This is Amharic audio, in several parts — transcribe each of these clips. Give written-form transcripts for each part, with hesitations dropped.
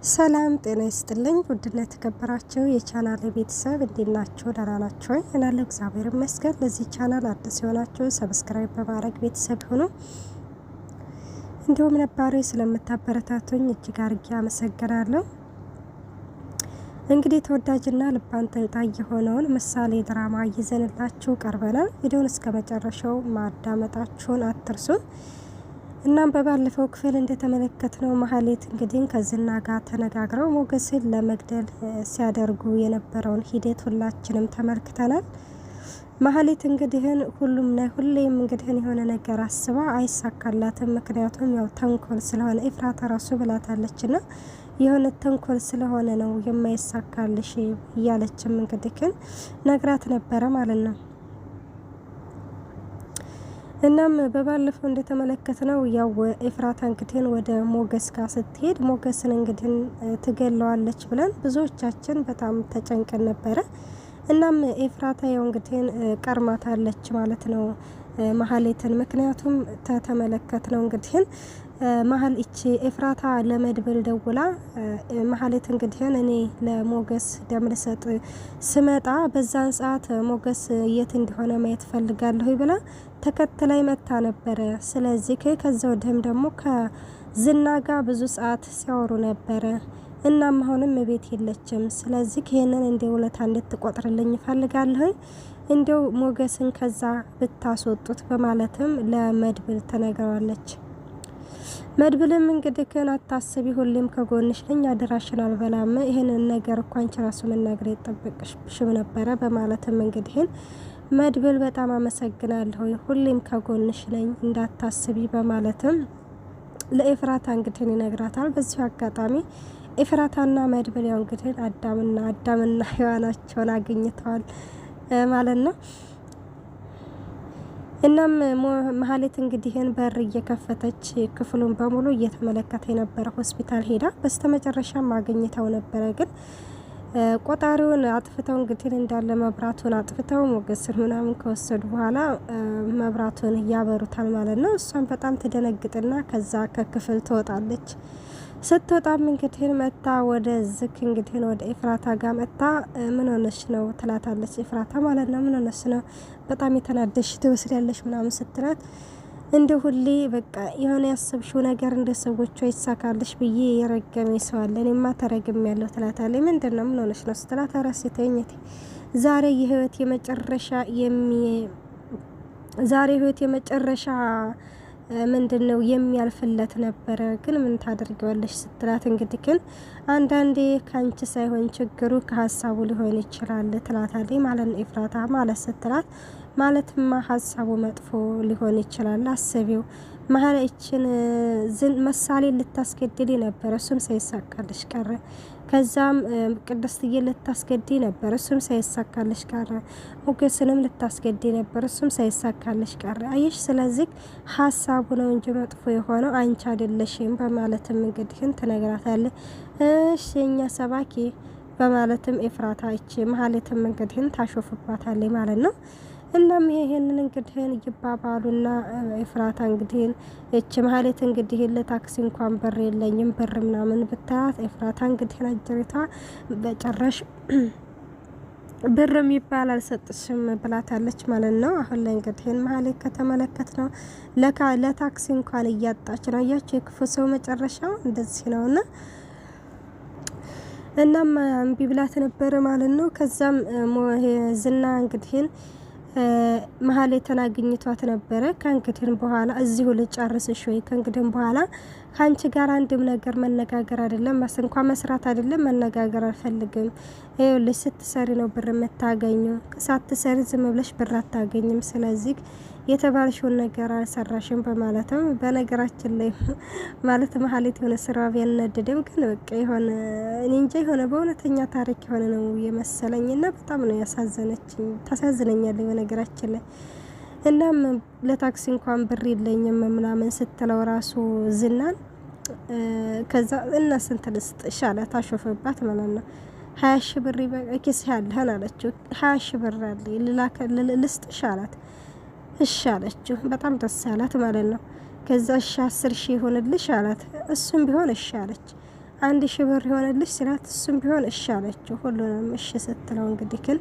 ሰላም ጤና ይስጥልኝ። ውድና የተከበራችሁ የቻናል ቤተሰብ እንዴት ናችሁ? ደህና ናችሁ? እኔ አለሁ እግዚአብሔር ይመስገን። ለዚህ ቻናል አዲስ የሆናችሁ ሰብስክራይብ በማድረግ ቤተሰብ ሁኑ። እንዲሁም ነባሪ ስለምታበረታቱኝ እጅግ አድርጌ አመሰግናለሁ። እንግዲህ ተወዳጅና ልብ አንጠልጣይ የሆነውን ምሳሌ ድራማ ይዘንላችሁ ቀርበናል። ቪዲዮውን እስከ መጨረሻው ማዳመጣችሁን አትርሱ። እናም በባለፈው ክፍል እንደተመለከትነው ማህሌት እንግዲህ ከዝና ጋር ተነጋግረው ሞገስን ለመግደል ሲያደርጉ የነበረውን ሂደት ሁላችንም ተመልክተናል። ማህሌት እንግዲህን ሁሌም እንግዲህን የሆነ ነገር አስባ አይሳካላትም። ምክንያቱም ያው ተንኮል ስለሆነ ኤፍራታ ራሱ ብላታለችና የሆነ ተንኮል ስለሆነ ነው የማይሳካልሽ እያለችም እንግዲህን ነግራት ነበረ ማለት ነው። እናም በባለፈው እንደተመለከትነው ያው ኤፍራታ እንግዲህን ወደ ሞገስ ጋር ስትሄድ ሞገስን እንግዲህን ትገለዋለች ብለን ብዙዎቻችን በጣም ተጨንቀን ነበረ። እናም ኤፍራታ ያው እንግዲህን ቀርማታለች ማለት ነው ማህሌትን። ምክንያቱም ተመለከትነው እንግዲህን መሀል እቺ ኤፍራታ ለመድብል ደውላ ማህሌት እንግዲህን እኔ ለሞገስ ደም ልሰጥ ስመጣ በዛን ሰዓት ሞገስ የት እንደሆነ ማየት ፈልጋለሁ ብላ ተከትላይ መታ ነበረ። ስለዚህ ከዛው ደም ደግሞ ከዝና ጋር ብዙ ሰዓት ሲያወሩ ነበረ። እናም አሁንም ቤት የለችም። ስለዚህ ይሄንን እንደ ውለታ እንድትቆጥርልኝ ፈልጋለሁ እንደው ሞገስን ከዛ ብታስወጡት በማለትም ለመድብል ተነግረዋለች። መድብልም እንግዲህ አታስቢ፣ ሁሌም ከጎንሽ ነኝ፣ አደራሽን አልበላም፣ ይሄንን ነገር እኮ አንቺ ራሱ መናገር ይጠበቅሽም ነበረ በማለትም እንግዲህ መድብል በጣም አመሰግናለሁ፣ ሁሌም ከጎንሽ ነኝ እንዳታስቢ በማለትም ለኤፍራታ እንግዲህ ይነግራታል። በዚሁ አጋጣሚ ኤፍራታና መድብል ያው እንግዲህ አዳምና ሔዋናቸውን አግኝተዋል ማለት ነው። እናም ማህሌት እንግዲህን በር እየከፈተች ክፍሉን በሙሉ እየተመለከተ የነበረ ሆስፒታል ሄዳ በስተመጨረሻ ማግኘታው ነበረ። ግን ቆጣሪውን አጥፍተው እንግዲህ እንዳለ መብራቱን አጥፍተው ሞገስን ምናምን ከወሰዱ በኋላ መብራቱን ያበሩታል ማለት ነው። እሷን በጣም ትደነግጥና ከዛ ከክፍል ትወጣለች። ስትወጣም እንግዲህ መታ ወደ ዝክ እንግዲህ ወደ ኤፍራታ ጋር መታ ምን ሆነሽ ነው ትላታለች። ኤፍራታ ማለት ነው ምን ሆነሽ ነው በጣም የተናደሽ ትመስላለሽ ምናምን ስትላት እንደ ሁሌ በቃ የሆነ ያሰብሽው ነገር እንደ ሰዎቹ አይሳካልሽ ብዬ የረገመኝ ሰው አለ፣ እኔማ ተረግም ያለው ትላታለች። ምንድነው ምን ሆነሽ ነው ስትላት ራስ ተኝቴ ዛሬ የህይወት የመጨረሻ ምንድነው የሚያልፍለት ነበረ፣ ግን ምን ታደርጊዋለሽ ስትላት እንግዲህ ግን አንዳንዴ ካንቺ ሳይሆን ችግሩ ከሀሳቡ ሊሆን ይችላል ትላታለች ማለት ነው ኤፍራታ ማለት ስትላት ማለትማ ሀሳቡ መጥፎ ሊሆን ይችላል አስቢው ማህሌችን ምሳሌ ልታስገድል ነበር፣ እሱም ሳይሳካልሽ ቀረ። ከዛም ቅድስትዬ ልታስገድል ነበር፣ እሱም ሳይሳካልሽ ቀረ። ሞገስንም ልታስገድል ነበር፣ እሱም ሳይሳካልሽ ቀረ። አየሽ፣ ስለዚህ ሀሳቡ ነው እንጂ መጥፎ የሆነው አንቺ አይደለሽም በማለትም እንግዲህን ትነግራታለች። እሺ የኛ ሰባኪ በማለትም ኤፍራታ እቺ ማህሌትም እንግዲህን ታሾፍባታለች ማለት ነው። እናም ይሄንን እንግዲህን ይባባሉና ኤፍራታ እንግዲህን እቺ ማህሌት እንግዲህን ለታክሲ እንኳን ብር የለኝም ብር ምናምን ብታት ኤፍራታ እንግዲህን አጀሪቷ በጨረሽ ብር የሚባል አልሰጥሽም ብላታለች ማለት ነው። አሁን ላይ እንግዲህን ማህሌት ከተመለከት ነው ለታክሲ እንኳን እያጣች ነው። አያችሁ የክፉ ሰው መጨረሻው እንደዚህ ነውና እናም እምቢ ብላት ነበር ማለት ነው። ከዛም ዝና እንግዲህን ማህሌትን አግኝቷት ነበረ። ከእንግዲህን በኋላ እዚሁ ልጨርስሽ ወይ ከእንግዲህን በኋላ ካንቺ ጋር አንድም ነገር መነጋገር አይደለም እንኳን መስራት አይደለም መነጋገር አልፈልግም። ይኸውልሽ ስትሰሪ ነው ብር የምታገኘው፣ ሳትሰሪ ዝም ብለሽ ብር አታገኝም። ስለዚህ የተባልሽውን ነገር አልሰራሽም በማለትም በነገራችን ላይ ማለት ማህሌት የሆነ ስራ ቢያነድድም ግን በቃ የሆነ እኔ እንጃ የሆነ በእውነተኛ ታሪክ የሆነ ነው የመሰለኝና በጣም ነው ያሳዘነችኝ። ታሳዝነኛለች በነገራችን ላይ። እናም ለታክሲ እንኳን ብር የለኝም ምናምን ስትለው ራሱ ዝናን ከዛ እና ስንት ልስጥሽ አላት። አሾፈባት ማለት ነው። 20 ሺህ ብር ኪስ ያለህን አለችው። 20 ሺህ ብር አለ ልስጥሽ አላት። እሺ አለችው። በጣም ደስ አላት ማለት ነው። ከዛ እሺ 10 ሺህ ይሆንልሽ አላት። እሱም ቢሆን እሺ አለች። 1000 ብር ይሆንልሽ ስላት እሱም ቢሆን እሺ አለችው። ሁሉንም እሺ ስትለው እንግዲህ ግን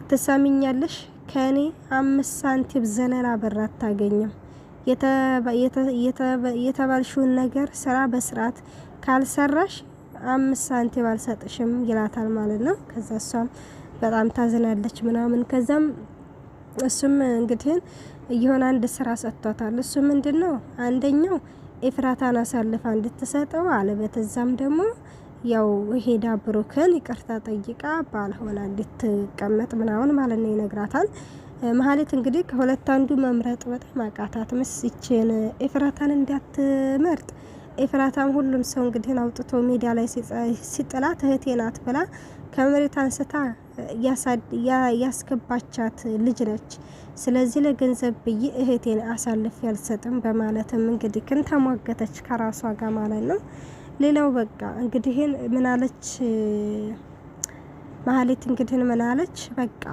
ትሰሚኛለሽ ከኔ 5 ሳንቲም ዘለላ ብር አታገኝም፣ የተባልሽውን ነገር ስራ በስርዓት ካልሰራሽ 5 ሳንቲም አልሰጥሽም ይላታል ማለት ነው። ከዛ እሷም በጣም ታዝናለች ምናምን። ከዛም እሱም እንግዲህ የሆነ አንድ ስራ ሰጥቷታል። እሱ ምንድነው አንደኛው ኤፍራታን አሳልፋ እንድትሰጠው አለበተዛም ደግሞ ያው ሄዳ ብሩክን ይቅርታ ጠይቃ ባልሆነ እንድትቀመጥ ምናምን ማለት ነው ይነግራታል። መሀሌት እንግዲህ ከሁለት አንዱ መምረጥ በጣም አቃታት። ምስችን ኤፍራታን እንዳትመርጥ ኤፍራታም ሁሉም ሰው እንግዲህ አውጥቶ ሜዳ ላይ ሲጥላት እህቴ ናት ብላ ከመሬት አንስታ ያስገባቻት ልጅ ነች። ስለዚህ ለገንዘብ ብዬ እህቴን አሳልፍ ያልሰጥም በማለትም እንግዲህ ክን ተሟገተች ከራሷ ጋር ማለት ነው። ሌላው በቃ እንግዲህ ምን አለች መሀሌት እንግዲህ ምን አለች፣ በቃ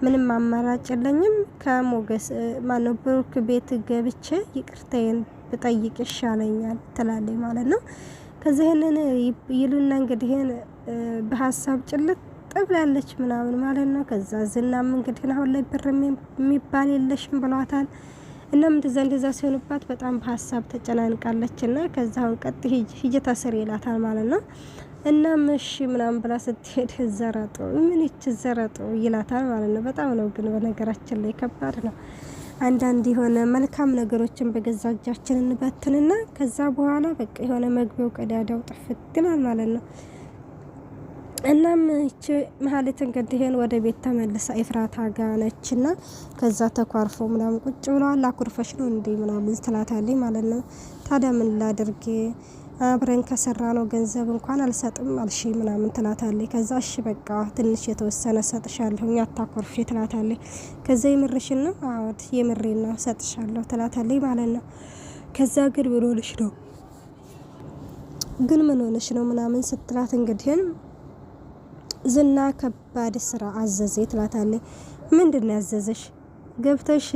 ምንም አማራጭ የለኝም ከሞገስ ማነው ብሩክ ቤት ገብቼ ይቅርታዬን ብጠይቅ ይሻለኛል ትላለች ማለት ነው። ከዚህንን ይሉና እንግዲህ በሀሳብ ጭልጥ ብላለች ምናምን ማለት ነው። ከዛ ዝናም እንግዲህ አሁን ላይ ብር የሚባል የለሽም ብሏታል። እናም እንደዛ ሲሆንባት በጣም በሀሳብ ተጨናንቃለች። እና ከዛ አሁን ቀጥ ሂጂ ታስሪ ይላታል ማለት ነው። እናም እሺ ምናምን ብላ ስትሄድ ዘረጦ ምን ይዘረጦ ይላታል ማለት ነው። በጣም ነው ግን በነገራችን ላይ ከባድ ነው። አንዳንድ የሆነ መልካም ነገሮችን በገዛ እጃችን እንበትንና ከዛ በኋላ በቃ የሆነ መግቢያው ቀዳዳው ጥፍት ይላል ማለት ነው። እናም እቺ መሀሌት እንግዲህ ወደ ቤት ተመልሳ ኤፍራታ ጋር ነችና ከዛ ተኳርፎ ምናምን ቁጭ ብለዋል። አኩርፈሽ ነው እንዴ ምናምን ትላታለች ማለት ነው። ታዲያ ምን ላድርግ አብረን ከሰራ ነው ገንዘብ እንኳን አልሰጥም አልሽ ምናምን ትላታለች። ከዛ እሺ በቃ ትንሽ የተወሰነ ሰጥሻለሁ አታኮርፊ ትላታለች። ከዛ የምርሽን ነው? አዎ የምሬን ነው ሰጥሻለሁ ትላታለች ማለት ነው። ከዛ ግን ምን ሆነሽ ነው ግን ምን ሆነሽ ነው ምናምን ስትላት እንግዲህ ዝና ከባድ ስራ አዘዘ ትላታለች። ምንድነው ያዘዘሽ? ገብተሽ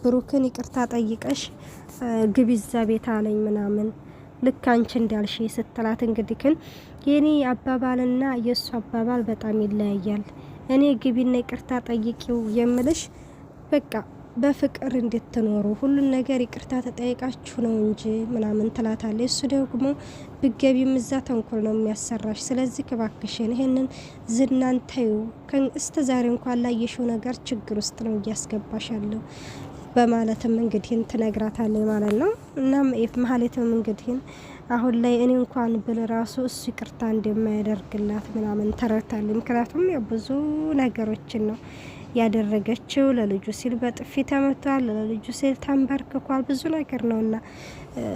ብሩክን ይቅርታ ጠይቀሽ ግቢዛ ቤት አለኝ ምናምን ልክ አንቺ እንዳልሽ ስትላት እንግዲህ ግን የኔ አባባልና የሱ አባባል በጣም ይለያያል። እኔ ግቢና ይቅርታ ጠይቂው የምልሽ በቃ በፍቅር እንድትኖሩ ሁሉን ነገር ይቅርታ ተጠይቃችሁ ነው እንጂ ምናምን ትላታለች። እሱ ደግሞ ብገቢም እዛ ተንኮል ነው የሚያሰራሽ። ስለዚህ እባክሽን ይሄንን ዝናን ተዩ። እስከ ዛሬ እንኳን ላየሽው ነገር ችግር ውስጥ ነው እያስገባሻለሁ በማለትም እንግዲህ ትነግራታለች ማለት ነው። እናም መሀሌትም እንግዲህ አሁን ላይ እኔ እንኳን ብል ራሱ እሱ ይቅርታ እንደማያደርግላት ምናምን ተረድታለች። ምክንያቱም ያው ብዙ ነገሮችን ነው ያደረገችው። ለልጁ ሲል በጥፊ ተመቷል፣ ለልጁ ሲል ተንበርክኳል። ብዙ ነገር ነውና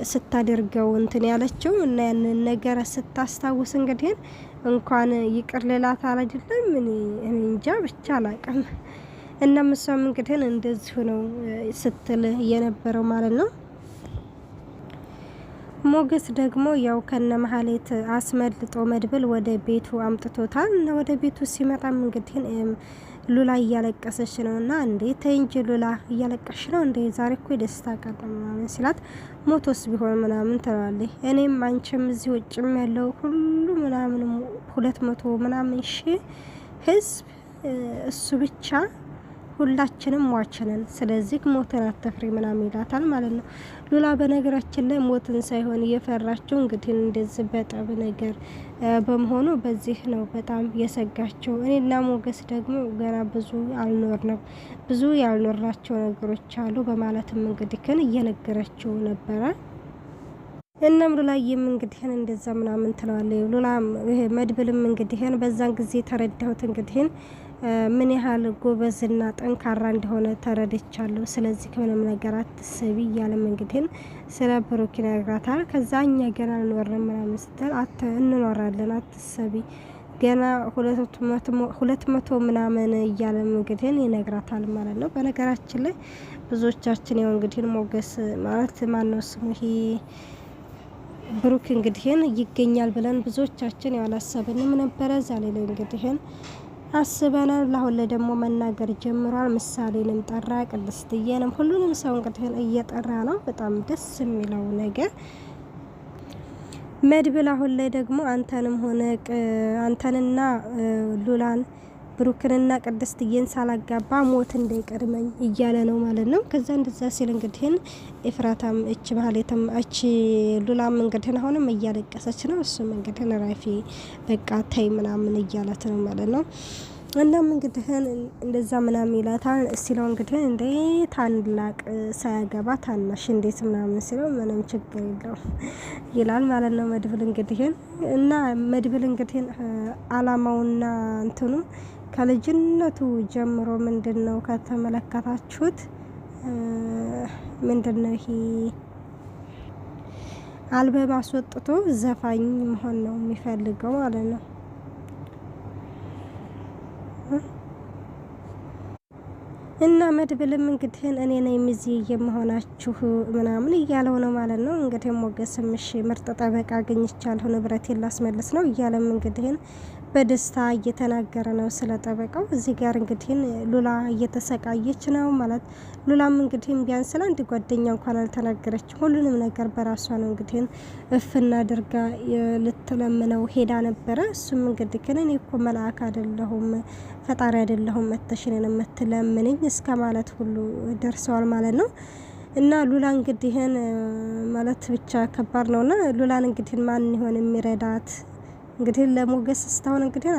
ስታደርገው እንትን ያለችው እና ያንን ነገር ስታስታውስ እንግዲህ እንኳን ይቅር ልላት አይደለም እኔ እንጃ ብቻ አላውቅም። እና ምሳም እንግዲህ እንደዚህ ነው ስትል የነበረው ማለት ነው። ሞገስ ደግሞ ያው ከነ መሀሌት አስመልጦ መድብል ወደ ቤቱ አምጥቶታል። እና ወደ ቤቱ ሲመጣም እንግዲህ ሉላ እያለቀሰች ነው። እና እንዴ ተይ እንጂ ሉላ እያለቀሽ ነው እንዴ? ዛሬ እኮ የደስታ ቀን ምናምን ሲላት ሞቶስ ቢሆን ምናምን ትላለች። እኔም አንቺም እዚህ ውጭም ያለው ሁሉ ምናምን 200 ምናምን ሺህ ህዝብ እሱ ብቻ ሁላችንም ሟችነን። ስለዚህ ሞትን አትፍሪ ምናምን ይላታል ማለት ነው። ሉላ በነገራችን ላይ ሞትን ሳይሆን እየፈራቸው እንግዲህ እንደዚህ በጠብ ነገር በመሆኑ በዚህ ነው በጣም የሰጋቸው። እኔና ሞገስ ደግሞ ገና ብዙ አልኖርንም፣ ብዙ ያልኖራቸው ነገሮች አሉ በማለትም እንግዲህ ግን እየነገረችው ነበረ። እናም ሉላዬም እንግዲህ እንደዛ ምናምን ትለዋለች። ሉላ መድብልም እንግዲህ በዛን ጊዜ ተረዳሁት እንግዲህ ምን ያህል ጎበዝና ጠንካራ እንደሆነ ተረድቻለሁ። ስለዚህ ከምንም ነገር አትሰቢ እያለም እንግዲህ ስለ ብሩክ ይነግራታል። ከዛ እኛ ገና እንኖርም ምናምን ስትል እንኖራለን አትሰቢ ገና 200 ምናምን እያለም እንግዲህ ይነግራታል ማለት ነው። በነገራችን ላይ ብዙዎቻችን ያው እንግዲህ ሞገስ ማለት ማነው ስሙ ይሄ ብሩክ እንግዲህ ይገኛል ብለን ብዙዎቻችን ያላሰብንም ነበረ። ዛሬ ላይ እንግዲህ አስበናል። ለአሁን ላይ ደግሞ መናገር ጀምሯል። ምሳሌንም ጠራ፣ ቅድስትዬንም ሁሉንም ሰው እንግዲህ እየጠራ ነው። በጣም ደስ የሚለው ነገር መድብል አሁን ላይ ደግሞ አንተንም ሆነ አንተንና ሉላን ብሩክንና ቅድስትዬን ሳላጋባ ሞት እንዳይቀድመኝ እያለ ነው ማለት ነው። ከዛ እንደዛ ሲል እንግዲህ ኤፍራታም እች ባህሌትም እች ሉላም እንግዲህ አሁንም እያለቀሰች ነው። እሱም እንግዲህ ራፊ በቃ ታይ ምናምን እያላት ነው ማለት ነው። እናም እንግዲህ እንደዛ ምናምን ይላታል ሲለው እንግዲህ እንዴ ታላቅ ሳያገባ ታናሽ እንዴት ምናምን ሲለው ምንም ችግር የለውም ይላል ማለት ነው መድብል እንግዲህ እና መድብል እንግዲህ አላማውና እንትኑ ከልጅነቱ ጀምሮ ምንድነው ከተመለከታችሁት ምንድነው ይሄ አልበም አስወጥቶ ዘፋኝ መሆን ነው የሚፈልገው ማለት ነው። እና መድብልም እንግዲህ እኔ ነኝ ሚዜ የመሆናችሁ ምናምን እያለው ነው ማለት ነው። እንግዲህ ሞገስም እሺ ምርጥ ጠበቃ አግኝቻለሁ ንብረቴን ላስመልስ ነው እያለም እንግዲህ በደስታ እየተናገረ ነው ስለ ጠበቃው። እዚህ ጋር እንግዲህ ሉላ እየተሰቃየች ነው ማለት ሉላም እንግዲህ ቢያንስ ለአንድ ጓደኛ እንኳን አልተናገረችም። ሁሉንም ነገር በራሷ ነው እንግዲህ እፍና አድርጋ ልትለምነው ሄዳ ነበረ። እሱም እንግዲህ እኔ እኮ መልአክ አይደለሁም ፈጣሪ አይደለሁም መተሽነን የምትለምንኝ እስከ ማለት ሁሉ ደርሰዋል ማለት ነው። እና ሉላ እንግዲህ ማለት ብቻ ከባድ ነውና ሉላን እንግዲህ ማን ይሆን የሚረዳት? እንግዲህ ለሞገስ እስታውን እንግዲህ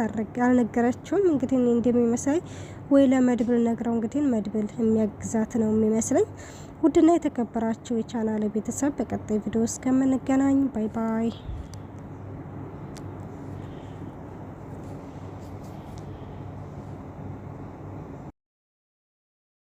አልነገረችውም። እንግዲህ እንደሚመስለኝ ወይ ለመድብል ነግረው እንግዲህ መድብል የሚያግዛት ነው የሚመስለኝ። ውድና የተከበራችሁ የቻናል ቤተሰብ በቀጣይ ቪዲዮ እስከምንገናኝ ባይ ባይ።